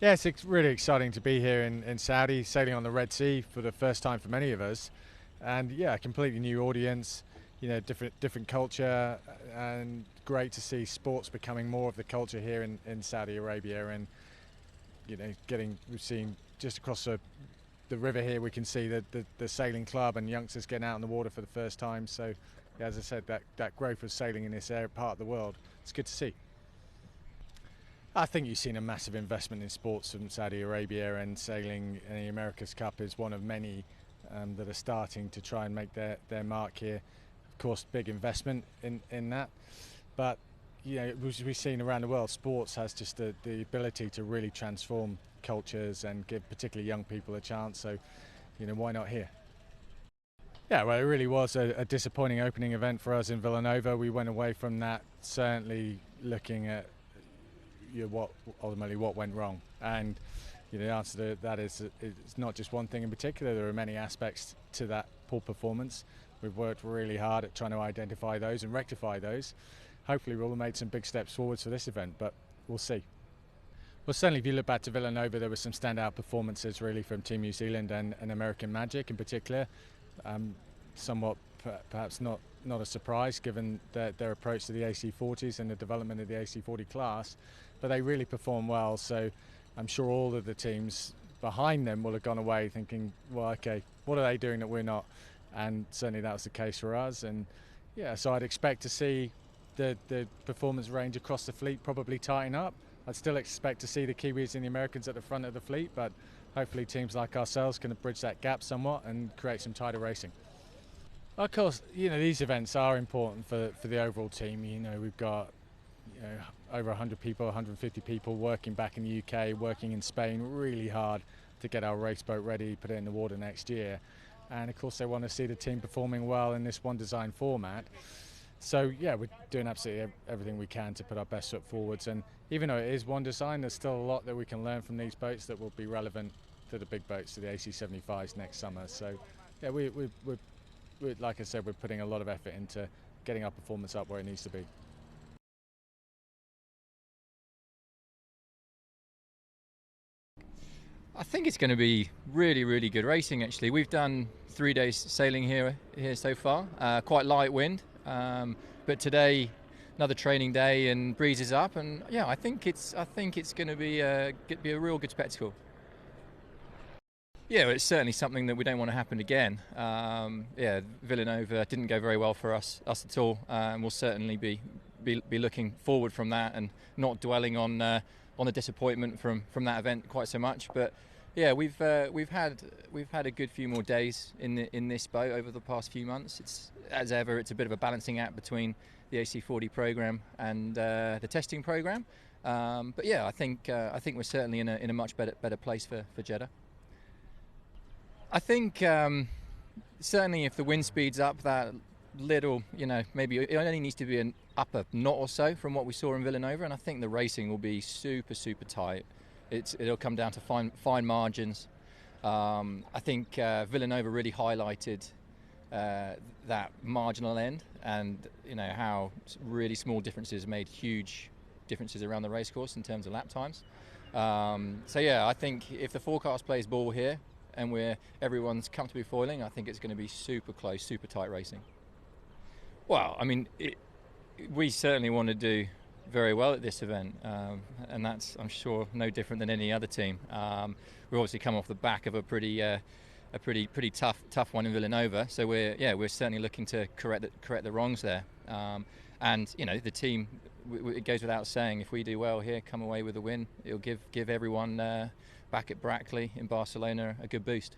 Yeah, it's really exciting to be here in Saudi, sailing on the Red Sea for the first time for many of us. And yeah, a completely new audience, different culture, and great to see sports becoming more of the culture here in Saudi Arabia. And, we've seen just across the river here, we can see the sailing club and youngsters getting out on the water for the first time. So, yeah, as I said, that growth of sailing in this area, part of the world, it's good to see. I think you've seen a massive investment in sports from Saudi Arabia, and sailing in the America's Cup is one of many that are starting to try and make their mark here. Of course, big investment in that, but as we've seen around the world, sports has just the ability to really transform cultures and give particularly young people a chance. So, why not here? Yeah, well, it really was a disappointing opening event for us in Villanova. We went away from that certainly looking at what went wrong, and the answer to that is it's not just one thing in particular. There are many aspects to that poor performance. We've worked really hard at trying to identify those and rectify those. Hopefully we'll have made some big steps forwards for this event, but we'll see. Well, certainly if you look back to Villanova, there were some standout performances really from Team New Zealand and American Magic in particular. Somewhat perhaps not a surprise given their approach to the AC40s and the development of the AC40 class, but they really performed well. So I'm sure all of the teams behind them will have gone away thinking, well, okay, what are they doing that we're not? And certainly that was the case for us. And yeah, so I'd expect to see the performance range across the fleet probably tighten up. I'd still expect to see the Kiwis and the Americans at the front of the fleet, but hopefully teams like ourselves can bridge that gap somewhat and create some tighter racing. Of course, these events are important for the overall team. We've got over 100 people, 150 people working back in the UK, working in Spain really hard to get our race boat ready, put it in the water next year. And of course they want to see the team performing well in this one design format. So yeah, we're doing absolutely everything we can to put our best foot forwards. And even though it is one design, there's still a lot that we can learn from these boats that will be relevant to the big boats, to the AC75s next summer. So yeah, we're like I said, we're putting a lot of effort into getting our performance up where it needs to be. I think it's going to be really, really good racing. Actually, we've done 3 days sailing here so far. Quite light wind, but today another training day and breezes up, and yeah, I think it's going to be a real good spectacle. Yeah, it's certainly something that we don't want to happen again. Yeah, Villanova didn't go very well for us at all, and we'll certainly be looking forward from that and not dwelling on the disappointment from that event quite so much. But yeah, we've had a good few more days in this boat over the past few months. It's, as ever, it's a bit of a balancing act between the AC40 program and the testing program. But yeah, I think we're certainly in a much better place for Jeddah. I think certainly if the wind speeds up that little, maybe it only needs to be an upper knot or so from what we saw in Villanova, and I think the racing will be super tight. It'll come down to fine margins. I think Villanova really highlighted that marginal end, and how really small differences made huge differences around the racecourse in terms of lap times. So yeah, I think if the forecast plays ball here and everyone's comfortably foiling, I think it's going to be super close, super tight racing. Well, I mean, we certainly want to do very well at this event, and that's, I'm sure, no different than any other team. We've obviously come off the back of a pretty tough one in Villanova, so we're certainly looking to correct the wrongs there. And the team, it goes without saying, if we do well here, come away with a win, it'll give everyone back at Brackley in Barcelona a good boost.